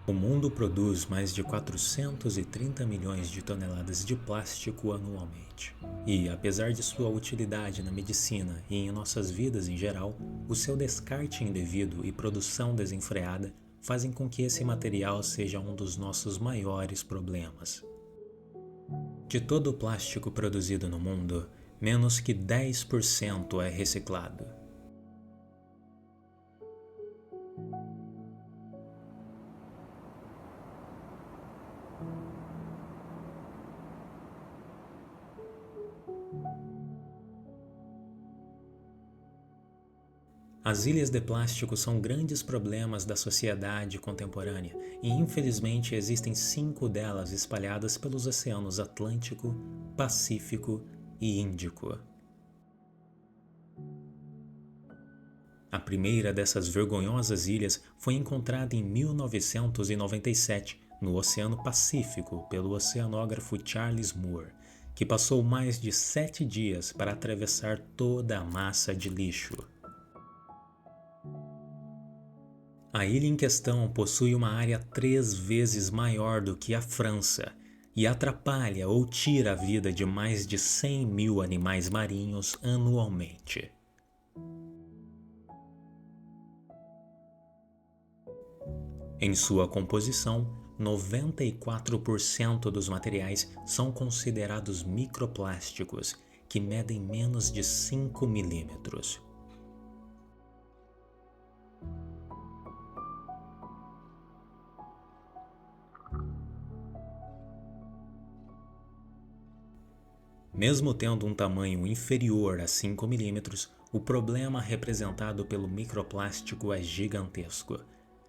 O mundo produz mais de 430 milhões de toneladas de plástico anualmente. E, apesar de sua utilidade na medicina e em nossas vidas em geral, o seu descarte indevido e produção desenfreada fazem com que esse material seja um dos nossos maiores problemas. De todo o plástico produzido no mundo, menos que 10% é reciclado. As ilhas de plástico são grandes problemas da sociedade contemporânea e, infelizmente, existem 5 delas espalhadas pelos oceanos Atlântico, Pacífico e Índico. A primeira dessas vergonhosas ilhas foi encontrada em 1997 no Oceano Pacífico pelo oceanógrafo Charles Moore, que passou mais de 7 dias para atravessar toda a massa de lixo. A ilha em questão possui uma área 3 vezes maior do que a França e atrapalha ou tira a vida de mais de 100 mil animais marinhos anualmente. Em sua composição, 94% dos materiais são considerados microplásticos, que medem menos de 5 milímetros. Mesmo tendo um tamanho inferior a 5 milímetros, o problema representado pelo microplástico é gigantesco.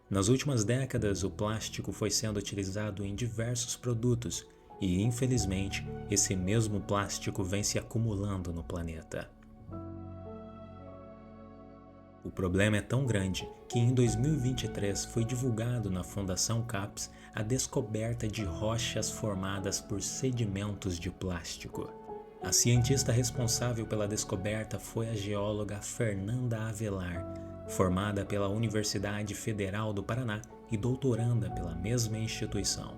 Nas últimas décadas, o plástico foi sendo utilizado em diversos produtos e, infelizmente, esse mesmo plástico vem se acumulando no planeta. O problema é tão grande que em 2023 foi divulgado na Fundação CAPES a descoberta de rochas formadas por sedimentos de plástico. A cientista responsável pela descoberta foi a geóloga Fernanda Avelar, formada pela Universidade Federal do Paraná e doutoranda pela mesma instituição.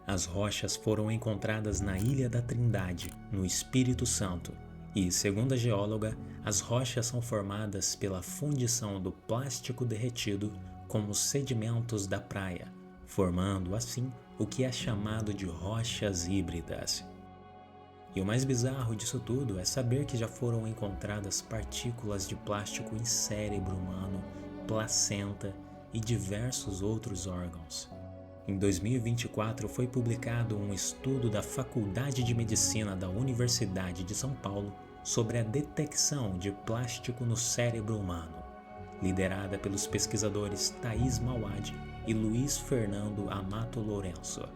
As rochas foram encontradas na Ilha da Trindade, no Espírito Santo, e, segundo a geóloga, as rochas são formadas pela fundição do plástico derretido com os sedimentos da praia, formando assim o que é chamado de rochas híbridas. E o mais bizarro disso tudo é saber que já foram encontradas partículas de plástico em cérebro humano, placenta e diversos outros órgãos. Em 2024 foi publicado um estudo da Faculdade de Medicina da Universidade de São Paulo sobre a detecção de plástico no cérebro humano, liderada pelos pesquisadores Thais Mauad e Luiz Fernando Amato Lourenço.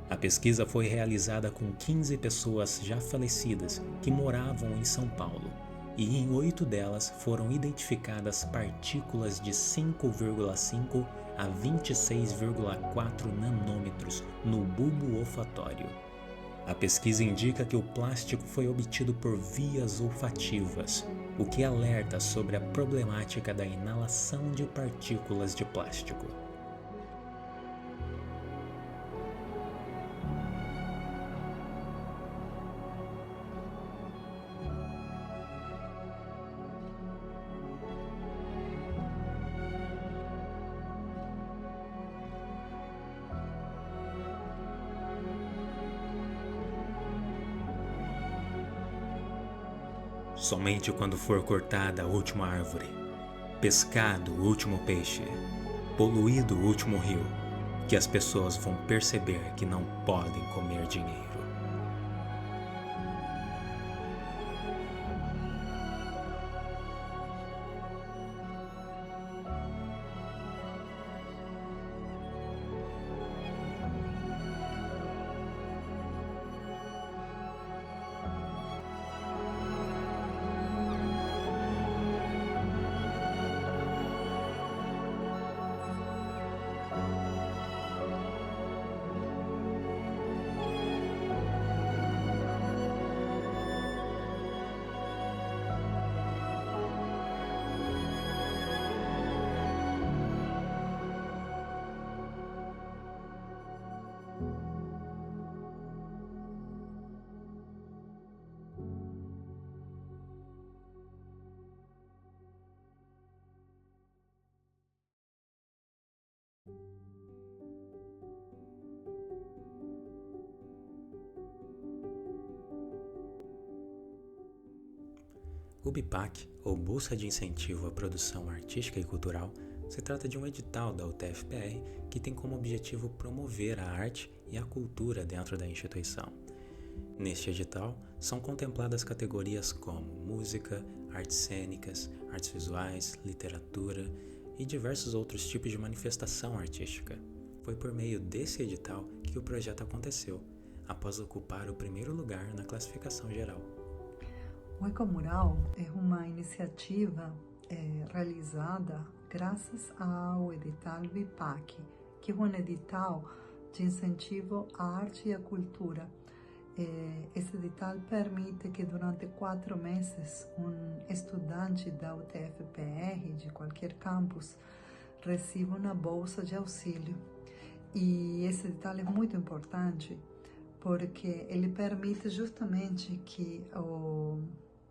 A pesquisa foi realizada com 15 pessoas já falecidas que moravam em São Paulo, e em 8 delas foram identificadas partículas de 5,5 a 26,4 nanômetros no bulbo olfatório. A pesquisa indica que o plástico foi obtido por vias olfativas, o que alerta sobre a problemática da inalação de partículas de plástico. Somente quando for cortada a última árvore, pescado o último peixe, poluído o último rio, que as pessoas vão perceber que não podem comer dinheiro. O BIPAC, ou Bolsa de Incentivo à Produção Artística e Cultural, se trata de um edital da UTF-PR que tem como objetivo promover a arte e a cultura dentro da instituição. Neste edital, são contempladas categorias como música, artes cênicas, artes visuais, literatura e diversos outros tipos de manifestação artística. Foi por meio desse edital que o projeto aconteceu, após ocupar o primeiro lugar na classificação geral. O Ecomural é uma iniciativa realizada graças ao edital BIPAC, que é um edital de incentivo à arte e à cultura. Esse edital permite que durante 4 meses um estudante da UTF-PR, de qualquer campus, receba uma bolsa de auxílio. E esse edital é muito importante porque ele permite justamente que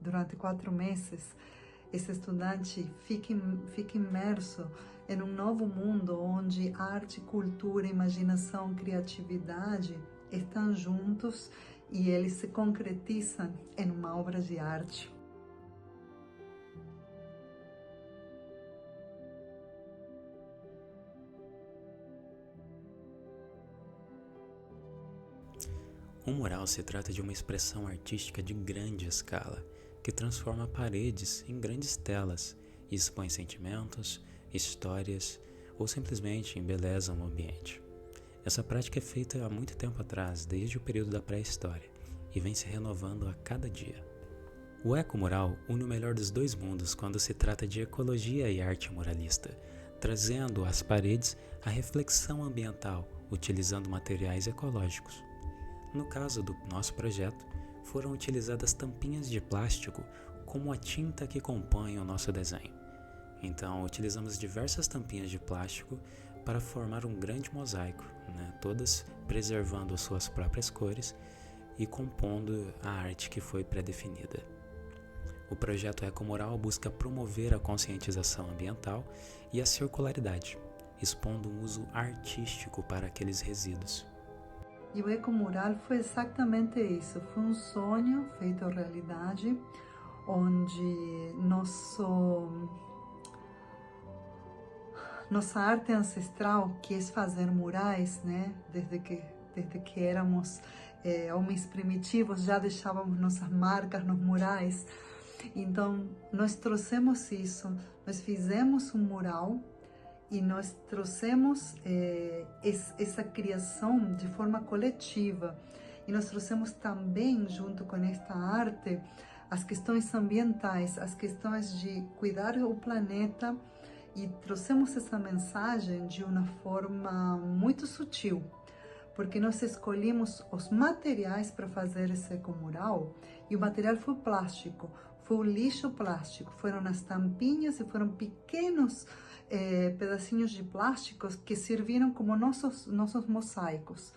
durante 4 meses esse estudante fique imerso em um novo mundo onde arte, cultura, imaginação, criatividade estão juntos e eles se concretizam em uma obra de arte. Um mural se trata de uma expressão artística de grande escala, que transforma paredes em grandes telas e expõe sentimentos, histórias ou simplesmente embeleza um ambiente. Essa prática é feita há muito tempo atrás, desde o período da pré-história, e vem se renovando a cada dia. O ecomural une o melhor dos dois mundos quando se trata de ecologia e arte muralista, trazendo às paredes a reflexão ambiental, utilizando materiais ecológicos. No caso do nosso projeto, foram utilizadas tampinhas de plástico como a tinta que compõe o nosso desenho. Então, utilizamos diversas tampinhas de plástico para formar um grande mosaico, todas preservando suas próprias cores e compondo a arte que foi pré-definida. O projeto Ecomural busca promover a conscientização ambiental e a circularidade, expondo um uso artístico para aqueles resíduos. E o Ecomural foi exatamente isso, foi um sonho feito realidade, onde nossa arte ancestral, que é fazer murais, desde que éramos homens primitivos, já deixávamos nossas marcas nos murais. Então, nós trouxemos isso, nós fizemos um mural e nós trouxemos essa criação de forma coletiva. E nós trouxemos também, junto com esta arte, as questões ambientais, as questões de cuidar do planeta, e trouxemos essa mensagem de uma forma muito sutil, porque nós escolhemos os materiais para fazer esse ecomural, e o material foi plástico, foi o lixo plástico, foram as tampinhas e foram pequenos pedacinhos de plásticos que serviram como nossos mosaicos.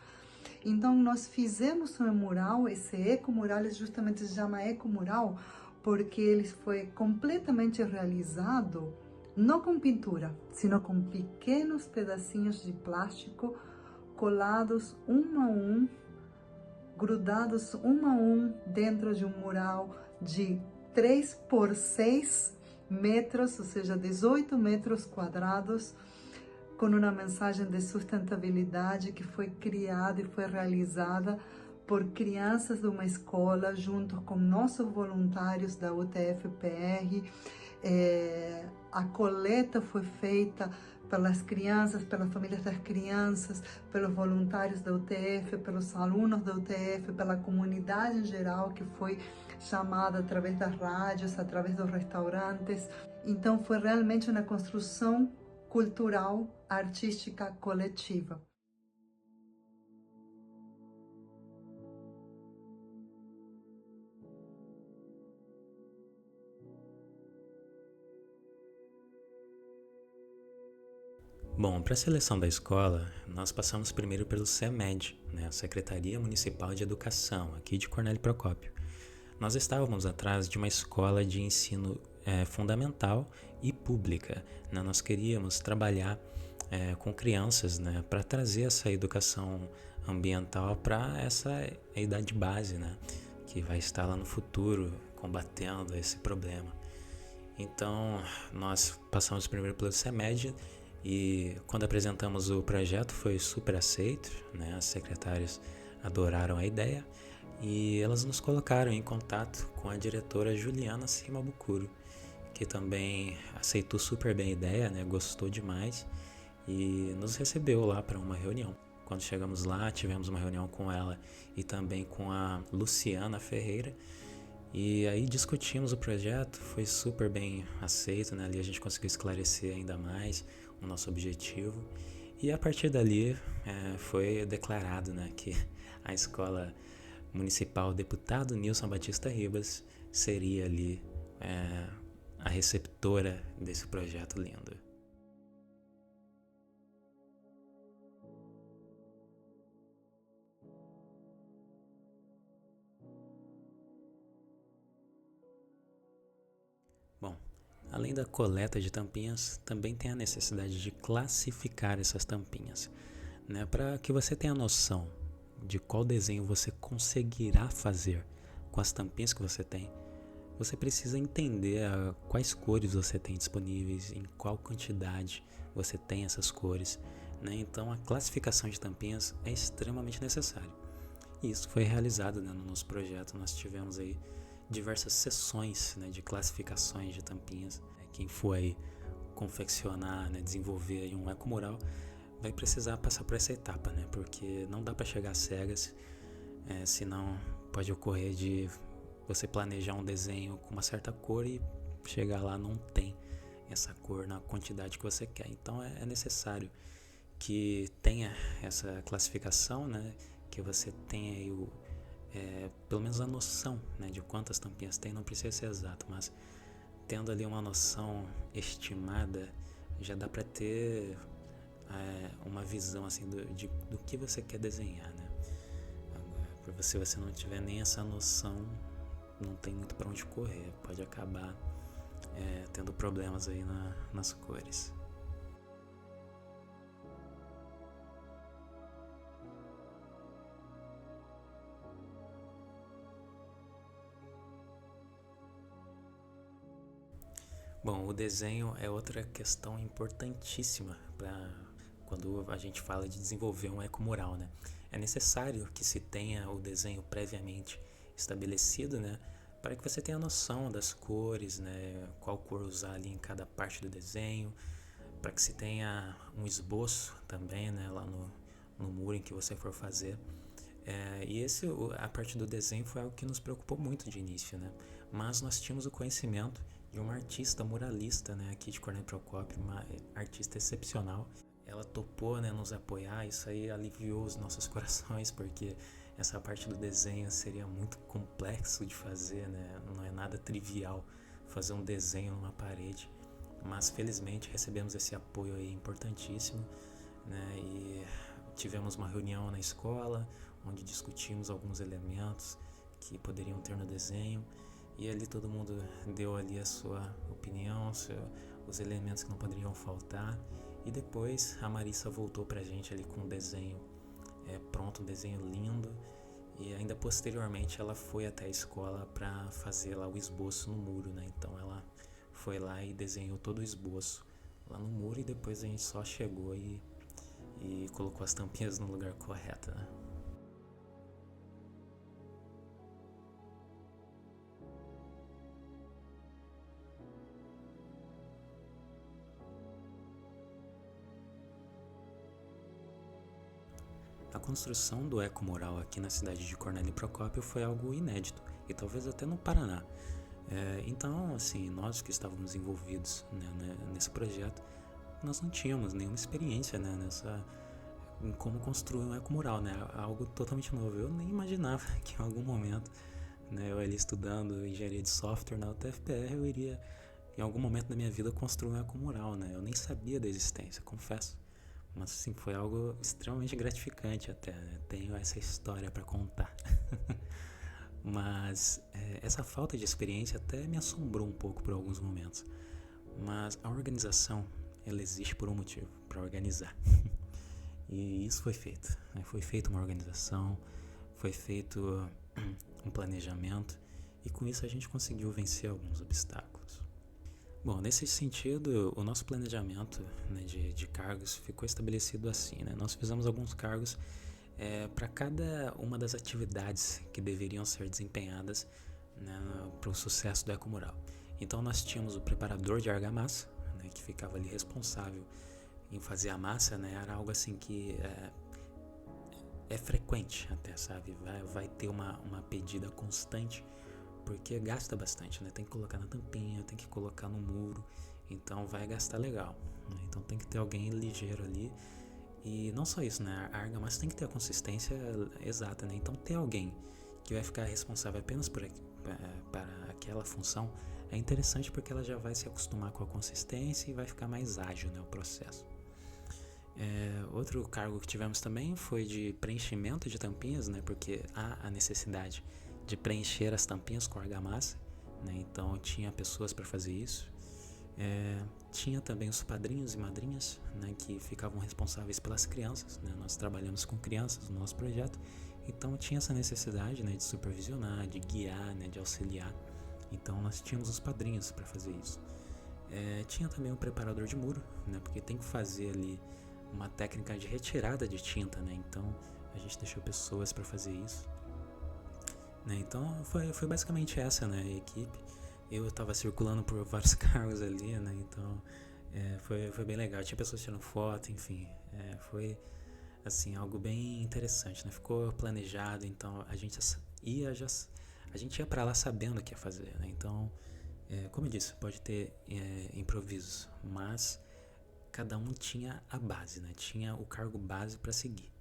Então, nós fizemos um mural, esse ecomural justamente se chama ecomural, porque ele foi completamente realizado não com pintura, sino com pequenos pedacinhos de plástico colados um a um, grudados um a um dentro de um mural de 3 por 6 metros, ou seja, 18 metros quadrados, com uma mensagem de sustentabilidade que foi criada e foi realizada por crianças de uma escola, junto com nossos voluntários da UTF-PR. A coleta foi feita pelas crianças, pelas famílias das crianças, pelos voluntários da UTF, pelos alunos da UTF, pela comunidade em geral, que foi chamada através das rádios, através dos restaurantes. Então, foi realmente uma construção cultural, artística, coletiva. Bom, para a seleção da escola, nós passamos primeiro pelo CEMED, a Secretaria Municipal de Educação, aqui de Cornélio Procópio. Nós estávamos atrás de uma escola de ensino fundamental e pública. Nós queríamos trabalhar com crianças, para trazer essa educação ambiental para essa idade base, que vai estar lá no futuro combatendo esse problema. Então, nós passamos primeiro pelo CEMED e quando apresentamos o projeto foi super aceito, né? As secretárias adoraram a ideia e elas nos colocaram em contato com a diretora Juliana Simabukuro, que também aceitou super bem a ideia, né? Gostou demais e nos recebeu lá para uma reunião. Quando chegamos lá, tivemos uma reunião com ela e também com a Luciana Ferreira. E aí discutimos o projeto, foi super bem aceito, né? Ali a gente conseguiu esclarecer ainda mais o nosso objetivo. E a partir dali foi declarado, né, que a Escola Municipal Deputado Nilson Batista Ribas seria ali a receptora desse projeto lindo. Bom, além da coleta de tampinhas, também tem a necessidade de classificar essas tampinhas, né, para que você tenha noção de qual desenho você conseguirá fazer com as tampinhas que você tem. Você precisa entender quais cores você tem disponíveis, em qual quantidade você tem essas cores, né? Então a classificação de tampinhas é extremamente necessária. E isso foi realizado, né, no nosso projeto. Nós tivemos aí diversas sessões, né, de classificações de tampinhas. Quem for aí confeccionar, né, desenvolver aí um ecomural vai precisar passar por essa etapa, né, porque não dá para chegar às cegas, senão pode ocorrer de você planejar um desenho com uma certa cor e chegar lá não tem essa cor na quantidade que você quer. Então é necessário que tenha essa classificação, né, que você tenha aí pelo menos a noção, né, de quantas tampinhas tem. Não precisa ser exato, mas tendo ali uma noção estimada, já dá para ter uma visão assim do que você quer desenhar, né? Agora, se você não tiver nem essa noção, não tem muito para onde correr, pode acabar tendo problemas aí nas cores. Bom, o desenho é outra questão importantíssima para quando a gente fala de desenvolver um ecomural, né? É necessário que se tenha o desenho previamente estabelecido, né? Para que você tenha noção das cores, né? Qual cor usar ali em cada parte do desenho, para que se tenha um esboço também, né? Lá no muro em que você for fazer. E a parte do desenho foi algo que nos preocupou muito de início, né? Mas nós tínhamos o conhecimento de uma artista muralista, né, aqui de Cornélio Procópio, uma artista excepcional. Ela topou, né, nos apoiar. Isso aí aliviou os nossos corações, porque essa parte do desenho seria muito complexo de fazer, né? Não é nada trivial fazer um desenho numa parede. Mas felizmente recebemos esse apoio aí importantíssimo, né? E tivemos uma reunião na escola onde discutimos alguns elementos que poderiam ter no desenho. E ali todo mundo deu ali a sua opinião, os elementos que não poderiam faltar. E depois a Marissa voltou pra gente ali com um desenho pronto, um desenho lindo. E ainda posteriormente ela foi até a escola para fazer lá o esboço no muro, né? Então ela foi lá e desenhou todo o esboço lá no muro e depois a gente só chegou e colocou as tampinhas no lugar correto, né? A construção do ecomural aqui na cidade de Cornélio Procópio foi algo inédito, e talvez até no Paraná. Então, assim, nós que estávamos envolvidos, né, nesse projeto, nós não tínhamos nenhuma experiência, né, em como construir um ecomural, né, algo totalmente novo. Eu nem imaginava que em algum momento, né, eu ali estudando engenharia de software na UTFPR, eu iria, em algum momento da minha vida, construir um ecomural, né. Eu nem sabia da existência, confesso. Mas assim, foi algo extremamente gratificante até, né? Tenho essa história para contar. Mas essa falta de experiência até me assombrou um pouco por alguns momentos. Mas a organização, ela existe por um motivo, para organizar. E isso foi feito, né? Foi feita uma organização, foi feito um planejamento e com isso a gente conseguiu vencer alguns obstáculos. Bom, nesse sentido, o nosso planejamento, né, de cargos ficou estabelecido assim, né? Nós fizemos alguns cargos para cada uma das atividades que deveriam ser desempenhadas, né, para o sucesso do Ecomural. Então nós tínhamos o preparador de argamassa, né, que ficava ali responsável em fazer a massa, né? Era algo assim que é frequente até, sabe? Vai ter uma pedida constante, porque gasta bastante, né? Tem que colocar na tampinha, tem que colocar no muro, então vai gastar legal, né? Então tem que ter alguém ligeiro ali. E não só isso, né? A argamassa tem que ter a consistência exata, né? Então ter alguém que vai ficar responsável apenas para aquela função é interessante, porque ela já vai se acostumar com a consistência e vai ficar mais ágil, né, o processo. Outro cargo que tivemos também foi de preenchimento de tampinhas, né? Porque há a necessidade de preencher as tampinhas com argamassa, né? Então tinha pessoas para fazer isso. Tinha também os padrinhos e madrinhas, né, que ficavam responsáveis pelas crianças, né? Nós trabalhamos com crianças no nosso projeto, então tinha essa necessidade, né, de supervisionar, de guiar, né, de auxiliar. Então nós tínhamos os padrinhos para fazer isso. Tinha também um preparador de muro, né, porque tem que fazer ali uma técnica de retirada de tinta, né? Então a gente deixou pessoas para fazer isso, né? Então foi basicamente essa, né, a equipe. Eu estava circulando por vários cargos ali, né? Então foi bem legal. Tinha pessoas tirando foto, enfim. Foi assim, algo bem interessante, né? Ficou planejado, então a gente ia para lá sabendo o que ia fazer, né? Então, como eu disse, pode ter improvisos, mas cada um tinha a base, né? Tinha o cargo base para seguir.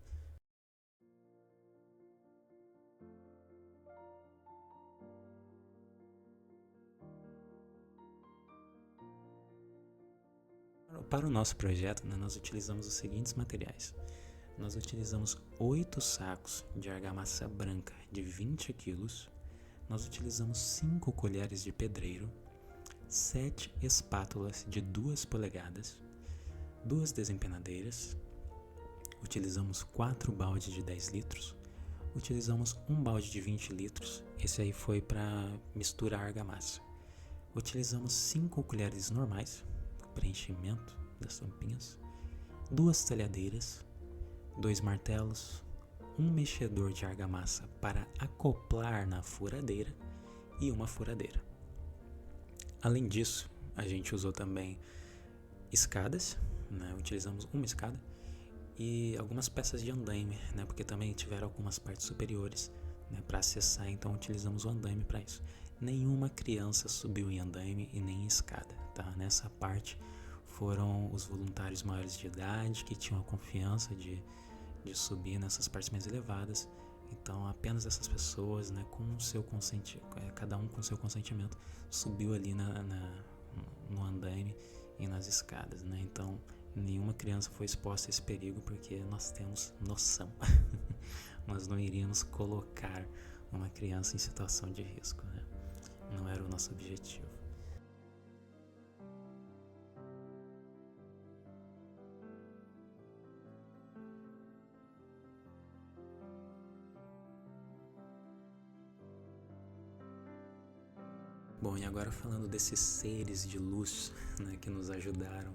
Para o nosso projeto, né, nós utilizamos os seguintes materiais. Nós utilizamos 8 sacos de argamassa branca de 20 quilos. Nós utilizamos 5 colheres de pedreiro, 7 espátulas de 2 polegadas, 2 desempenadeiras, utilizamos 4 baldes de 10 litros, utilizamos um balde de 20 litros, esse aí foi para misturar a argamassa. Utilizamos 5 colheres normais, preenchimento das tampinhas, 2 talhadeiras, 2 martelos, um mexedor de argamassa para acoplar na furadeira e uma furadeira. Além disso, a gente usou também escadas, né? Utilizamos uma escada e algumas peças de andaime, né? Porque também tiveram algumas partes superiores, né, para acessar, então utilizamos o andaime para isso. Nenhuma criança subiu em andaime e nem em escada, tá? Nessa parte foram os voluntários maiores de idade que tinham a confiança de subir nessas partes mais elevadas. Então apenas essas pessoas, né, com o seu cada um com seu consentimento, subiu ali no andaime e nas escadas, né? Então nenhuma criança foi exposta a esse perigo, porque nós temos noção. Nós não iríamos colocar uma criança em situação de risco, né? Não era o nosso objetivo. Bom, e agora falando desses seres de luz, né, que nos ajudaram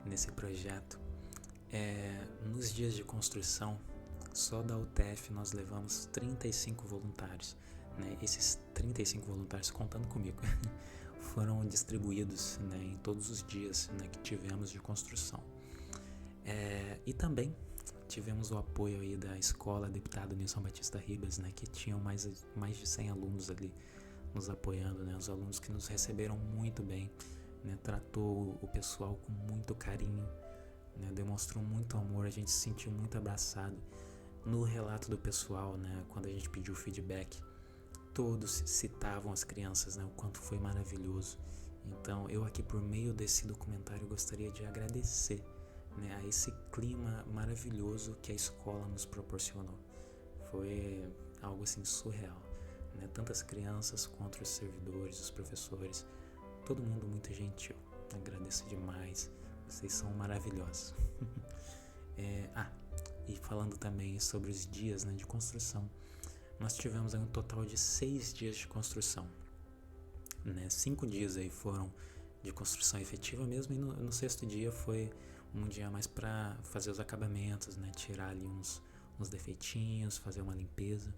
nesse projeto, nos dias de construção, só da UTF nós levamos 35 voluntários, né? Esses 35 voluntários, contando comigo, foram distribuídos, né, em todos os dias, né, que tivemos de construção. E também tivemos o apoio aí da escola Deputado Nilson Batista Ribas, né, que tinham mais de 100 alunos ali nos apoiando, né? Os alunos que nos receberam muito bem, né? Tratou o pessoal com muito carinho, né? Demonstrou muito amor, a gente se sentiu muito abraçado. No relato do pessoal, né, quando a gente pediu feedback, todos citavam as crianças, né, o quanto foi maravilhoso. Então eu aqui, por meio desse documentário, gostaria de agradecer, né, a esse clima maravilhoso que a escola nos proporcionou. Foi algo assim surreal, né? Tantas crianças quanto os servidores, os professores, todo mundo muito gentil. Agradeço demais, vocês são maravilhosos. E falando também sobre os dias, né, de construção, nós tivemos um total de 6 dias de construção, né? 5 dias aí foram de construção efetiva mesmo, e no sexto dia foi um dia mais para fazer os acabamentos, né? Tirar ali uns defeitinhos, fazer uma limpeza,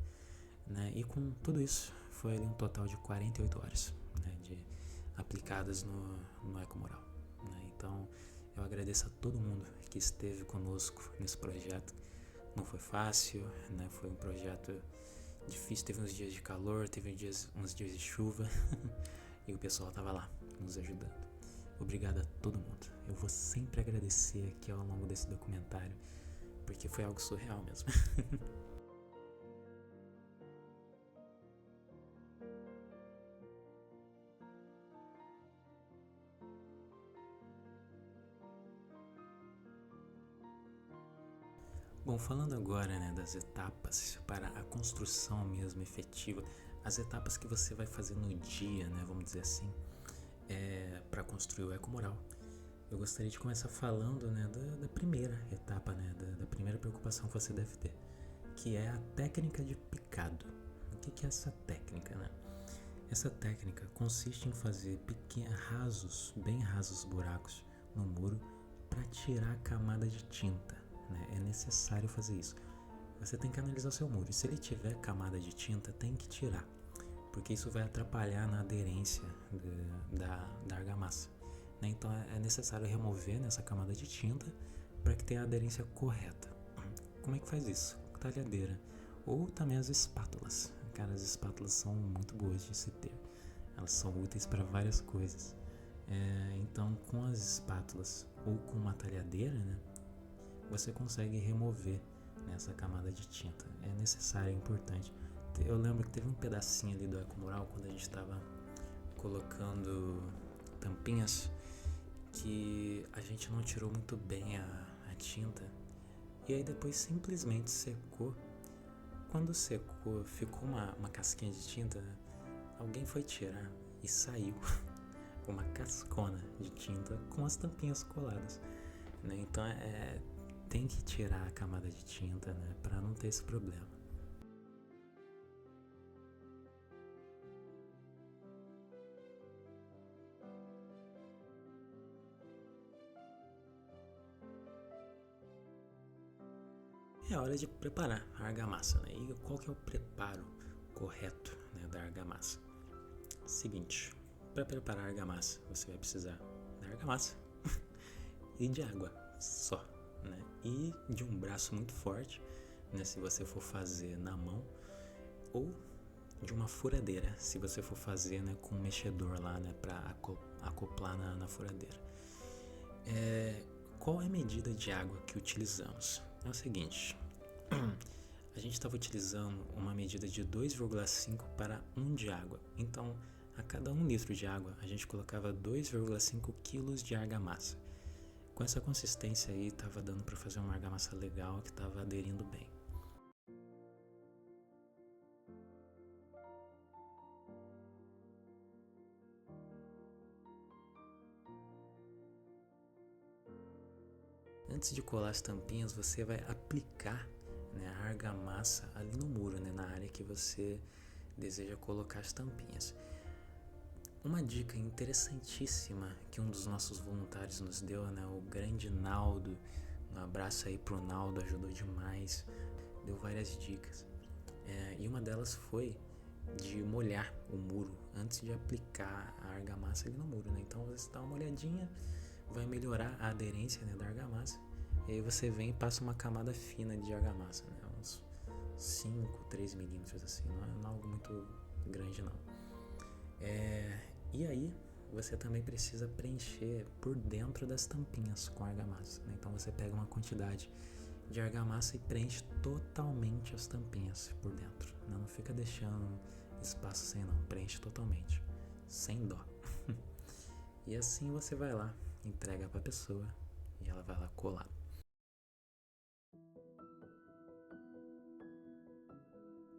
né? E com tudo isso foi ali um total de 48 horas, né? Aplicadas no Ecomoral, né? Então eu agradeço a todo mundo que esteve conosco nesse projeto. Não foi fácil, né? Foi um projeto difícil, teve uns dias de calor, teve uns dias de chuva e o pessoal tava lá nos ajudando. Obrigado a todo mundo. Eu vou sempre agradecer aqui ao longo desse documentário, porque foi algo surreal mesmo. Bom, falando agora, né, das etapas para a construção mesmo efetiva, as etapas que você vai fazer no dia, né, vamos dizer assim, para construir o Ecomoral. Eu gostaria de começar falando, né, da primeira etapa, né, da primeira preocupação que você deve ter, que é a técnica de picado. O que é essa técnica, né? Essa técnica consiste em fazer bem rasos buracos no muro para tirar a camada de tinta, né? É necessário fazer isso. Você tem que analisar o seu muro, e se ele tiver camada de tinta, tem que tirar, porque isso vai atrapalhar na aderência da argamassa, né? Então é necessário remover essa camada de tinta para que tenha a aderência correta. Como é que faz isso? Talhadeira ou também as espátulas. Cara, as espátulas são muito boas de se ter, elas são úteis para várias coisas. Então com as espátulas ou com uma talhadeira, né, você consegue remover essa camada de tinta. É necessário, é importante. Eu lembro que teve um pedacinho ali do Ecomoral quando a gente estava colocando tampinhas que a gente não tirou muito bem a tinta, e aí depois simplesmente secou. Quando secou, ficou uma casquinha de tinta, né? Alguém foi tirar e saiu uma cascona de tinta com as tampinhas coladas, né? Então tem que tirar a camada de tinta, né, para não ter esse problema. É hora de preparar a argamassa, né? E qual que é o preparo correto, né, da argamassa? Seguinte, para preparar a argamassa, você vai precisar da argamassa e de água só, né? E de um braço muito forte, né, se você for fazer na mão, ou de uma furadeira, se você for fazer, né, com um mexedor lá, né, para acoplar na furadeira. Qual é a medida de água que utilizamos? É o seguinte, a gente estava utilizando uma medida de 2,5 para 1 de água. Então, a cada 1 litro de água, a gente colocava 2,5 quilos de argamassa. Com essa consistência aí, estava dando para fazer uma argamassa legal que estava aderindo bem. Antes de colar as tampinhas, você vai aplicar, né, a argamassa ali no muro, né, na área que você deseja colocar as tampinhas. Uma dica interessantíssima que um dos nossos voluntários nos deu, né, o grande Naldo, um abraço aí pro Naldo, ajudou demais, deu várias dicas. E uma delas foi de molhar o muro antes de aplicar a argamassa ali no muro, né? Então você dá uma olhadinha, vai melhorar a aderência, né, da argamassa, e aí você vem e passa uma camada fina de argamassa, né, uns 5, 3 milímetros assim, não é algo muito grande não. E aí você também precisa preencher por dentro das tampinhas com argamassa, né? Então você pega uma quantidade de argamassa e preenche totalmente as tampinhas por dentro, né? Não fica deixando espaço sem não, preenche totalmente, sem dó. E assim você vai lá, entrega pra pessoa e ela vai lá colar.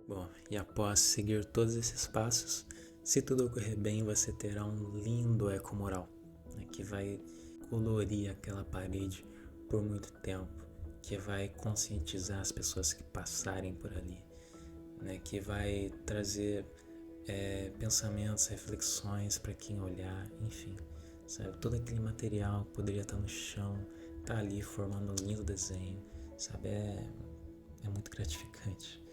Bom, e após seguir todos esses passos, se tudo ocorrer bem, você terá um lindo Ecomoral, né, que vai colorir aquela parede por muito tempo, que vai conscientizar as pessoas que passarem por ali, né, que vai trazer pensamentos, reflexões para quem olhar, enfim, sabe? Todo aquele material que poderia estar no chão, tá ali formando um lindo desenho, sabe? É muito gratificante.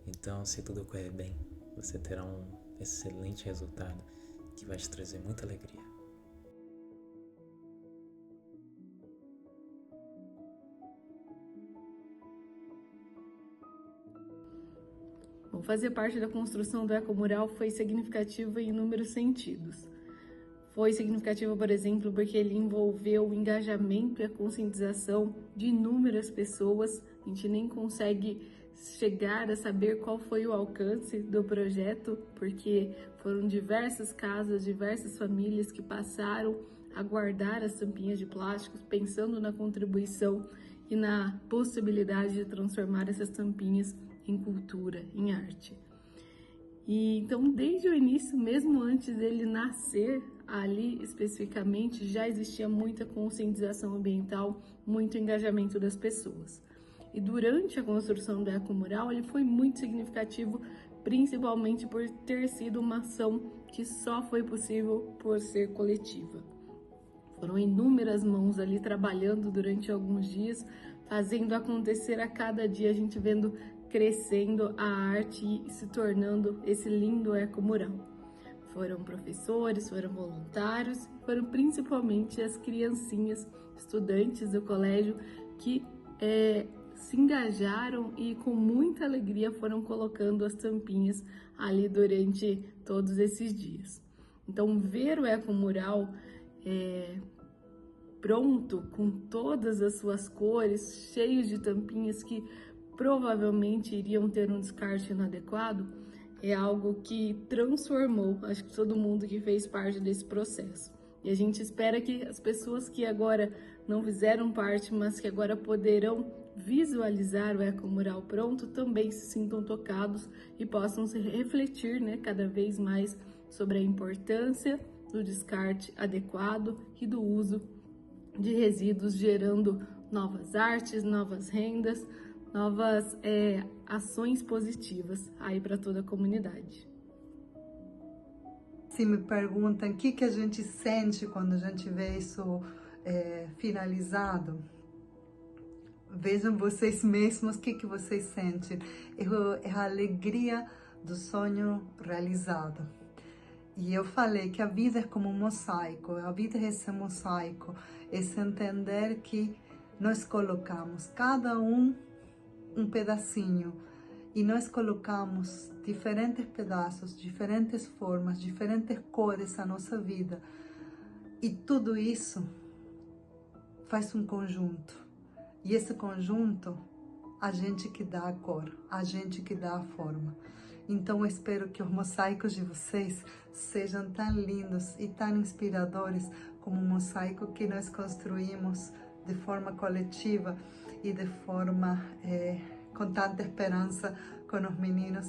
Então, se tudo correr bem, você terá um excelente resultado que vai te trazer muita alegria. Bom, fazer parte da construção do Ecomural foi significativo em inúmeros sentidos. Foi significativo, por exemplo, porque ele envolveu o engajamento e a conscientização de inúmeras pessoas. A gente nem consegue chegar a saber qual foi o alcance do projeto, porque foram diversas casas, diversas famílias que passaram a guardar as tampinhas de plásticos, pensando na contribuição e na possibilidade de transformar essas tampinhas em cultura, em arte. E então, desde o início, mesmo antes dele nascer, ali especificamente, já existia muita conscientização ambiental, muito engajamento das pessoas. E durante a construção do Ecomural, ele foi muito significativo, principalmente por ter sido uma ação que só foi possível por ser coletiva. Foram inúmeras mãos ali trabalhando durante alguns dias, fazendo acontecer a cada dia, a gente vendo crescendo a arte e se tornando esse lindo ecomural. Foram professores, foram voluntários, foram principalmente as criancinhas, estudantes do colégio que se engajaram e com muita alegria foram colocando as tampinhas ali durante todos esses dias. Então, ver o ecomural pronto, com todas as suas cores, cheio de tampinhas que provavelmente iriam ter um descarte inadequado, é algo que transformou, acho que todo mundo que fez parte desse processo. E a gente espera que as pessoas que agora não fizeram parte, mas que agora poderão visualizar o ecomural pronto, também se sintam tocados e possam se refletir, cada vez mais sobre a importância do descarte adequado e do uso de resíduos, gerando novas artes, novas rendas, novas ações positivas aí para toda a comunidade. Se me perguntam o que a gente sente quando a gente vê isso finalizado, vejam vocês mesmos o que vocês sentem. É a alegria do sonho realizado. E eu falei que a vida é como um mosaico, a vida é esse mosaico, esse entender que nós colocamos cada um pedacinho e nós colocamos diferentes pedaços, diferentes formas, diferentes cores na nossa vida. E tudo isso faz um conjunto. E esse conjunto, a gente que dá a cor, a gente que dá a forma. Então eu espero que os mosaicos de vocês sejam tão lindos e tão inspiradores como o mosaico que nós construímos de forma coletiva e de forma com tanta esperança com os meninos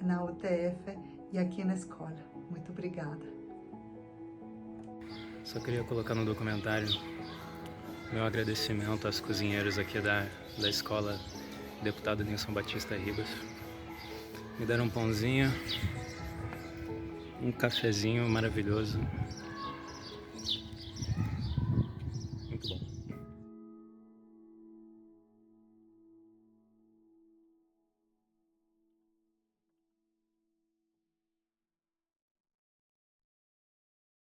na UTF e aqui na escola. Muito obrigada. Só queria colocar no documentário meu agradecimento às cozinheiras aqui da escola Deputado Nilson Batista Ribas. Me deram um pãozinho, um cafezinho maravilhoso